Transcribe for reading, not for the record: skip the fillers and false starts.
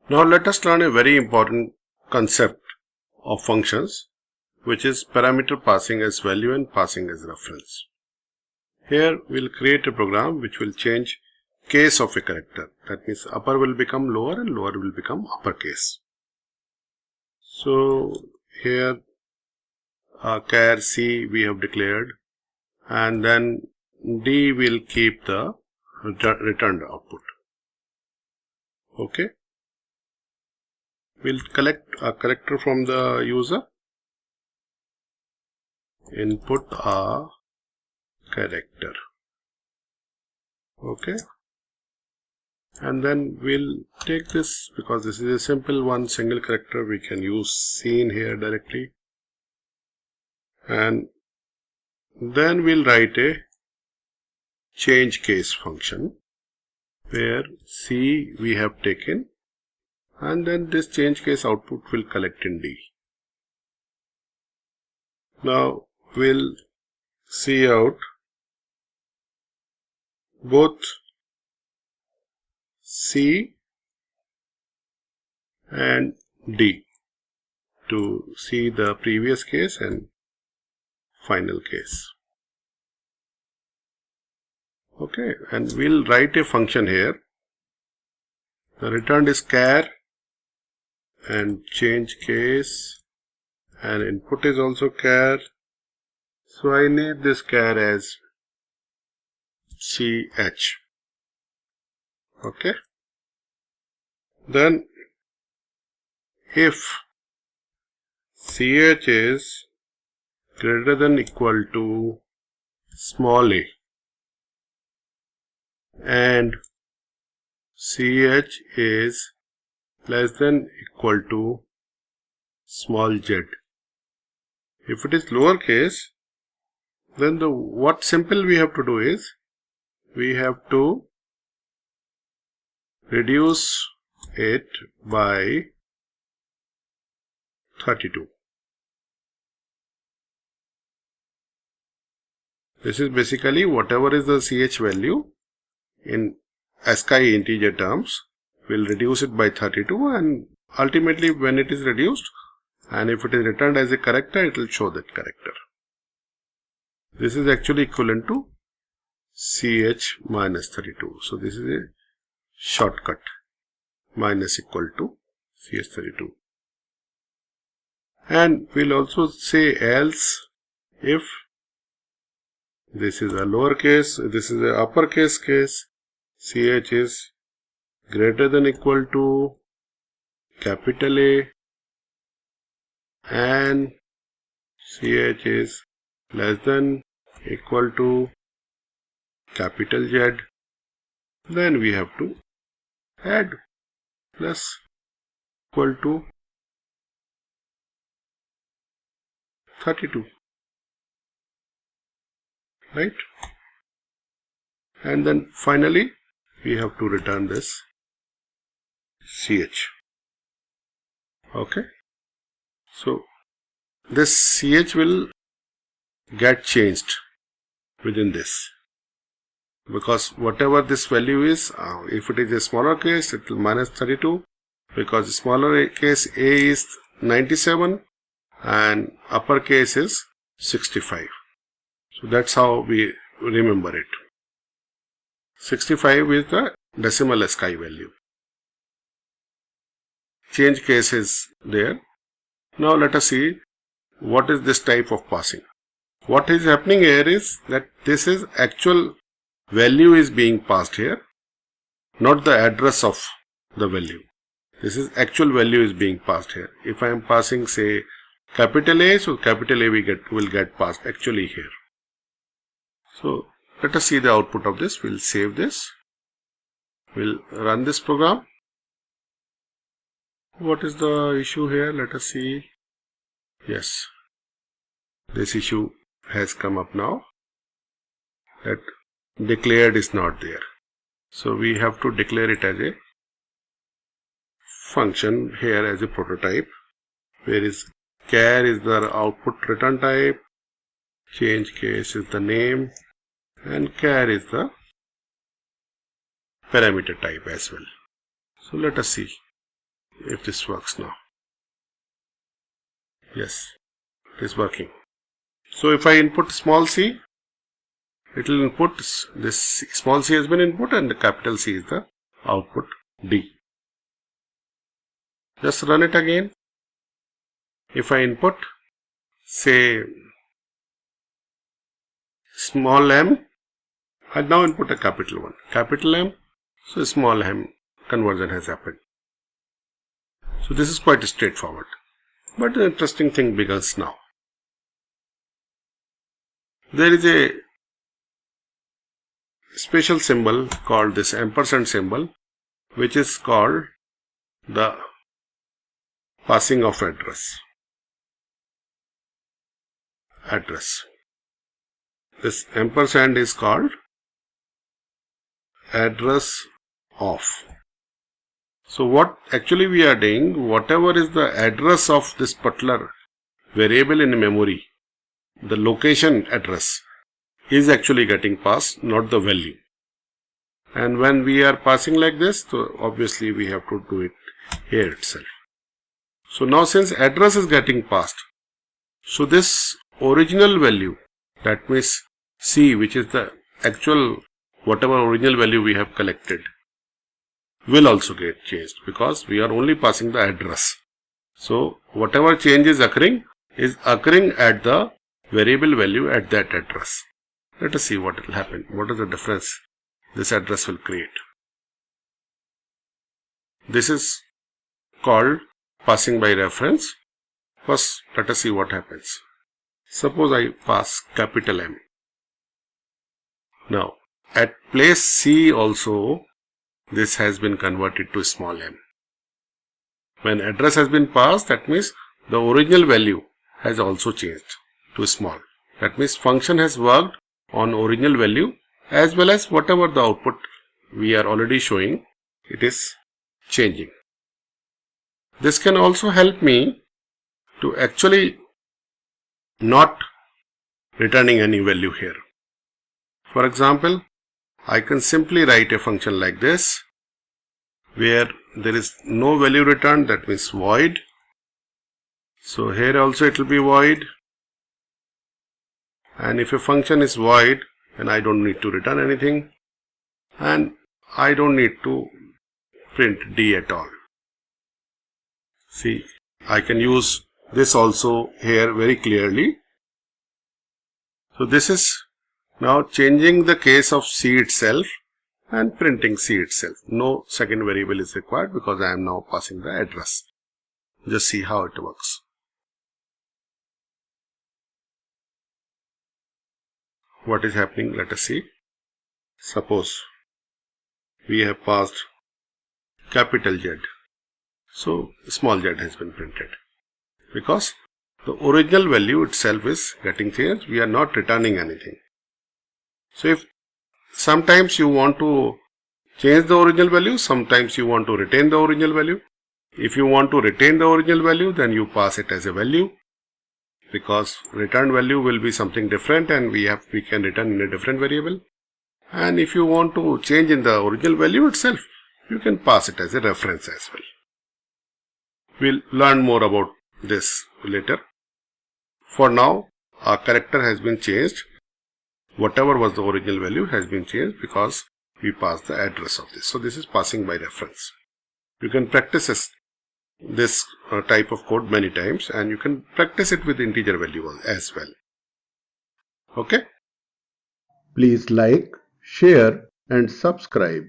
Now let us learn a very important concept of functions, which is parameter passing as value and passing as reference. Here we'll create a program which will change case of a character. That means upper will become lower and lower will become uppercase. So here char C we have declared, and then D will keep the returned output. Okay. We'll collect a character from the user, input a character. Okay. And then we'll take this, because this is a simple one, single character, we can use scene here directly. And then we'll write a change case function where C we have taken, and then this change case output will collect in D. Now we'll see out both C and D to see the previous case and final case. Okay, and we'll write a function here. The returned is char and change case, and input is also char. So I need this char as ch. Okay. Then if ch is greater than equal to small a and ch is less than equal to small z. If it is lowercase, then what simple we have to do is we have to reduce it by 32. This is basically whatever is the ch value in ASCII integer terms, we'll reduce it by 32, and ultimately when it is reduced and if it is returned as a character, it will show that character. This is actually equivalent to ch minus 32. So this is a shortcut, minus equal to ch 32. And we'll also say else if this is a lowercase, this is a uppercase case, ch is greater than equal to capital A and ch is less than equal to capital Z, then we have to add plus equal to 32, right? And then finally we have to return this ch. Okay, so this ch will get changed within this, because whatever this value is, if it is a smaller case, it will minus 32, because smaller case a is 97 and upper case is 65. So that's how we remember it. 65 is the decimal ASCII value. Change case is there. Now let us see what is this type of passing. What is happening here is that this is actual value is being passed here, not the address of the value. This is actual value is being passed here. If I am passing, say, capital A, so capital A will get passed actually here. So let us see the output of this. We'll save this. We'll run this program. What is the issue here? Let us see. Yes, this issue has come up now, that declared is not there. So we have to declare it as a function here as a prototype, where is char is the output return type, change case is the name, and char is the parameter type as well. So let us see. if this works now. Yes, it is working. So if I input small c, it will input this small c has been input and the capital C is the output D. Just run it again. If I input, say, small m, I now input a capital one, capital M, so small m conversion has happened. So this is quite straightforward. But the interesting thing begins now. There is a special symbol called this ampersand symbol, which is called the passing of address. This ampersand is called address of. So what actually we are doing, whatever is the address of this particular variable in memory, the location address is actually getting passed, not the value. And when we are passing like this, so obviously we have to do it here itself. So now since address is getting passed, so this original value, that means C, which is the actual whatever original value we have collected, will also get changed because we are only passing the address. So whatever change is occurring at the variable value at that address. Let us see what will happen. What is the difference this address will create? This is called passing by reference. First, let us see what happens. Suppose I pass capital M. Now, at place C also, this has been converted to small m. When address has been passed, that means the original value has also changed to small. That means function has worked on original value as well as whatever the output we are already showing, it is changing. This can also help me to actually not returning any value here. For example, I can simply write a function like this where there is no value returned, that means void. So here also it will be void. And if a function is void, then I don't need to return anything. And I don't need to print D at all. See, I can use this also here very clearly. So this is now changing the case of C itself and printing C itself. No second variable is required because I am now passing the address. Just see how it works. What is happening? Let us see. Suppose we have passed capital Z. So small z has been printed because the original value itself is getting changed. We are not returning anything. So if sometimes you want to change the original value, sometimes you want to retain the original value. If you want to retain the original value, then you pass it as a value because return value will be something different and we can return in a different variable. And if you want to change in the original value itself, you can pass it as a reference as well. We'll learn more about this later. For now, our character has been changed. Whatever was the original value has been changed because we passed the address of this. So this is passing by reference. You can practice this type of code many times and you can practice it with integer value as well. Okay? Please like, share and subscribe.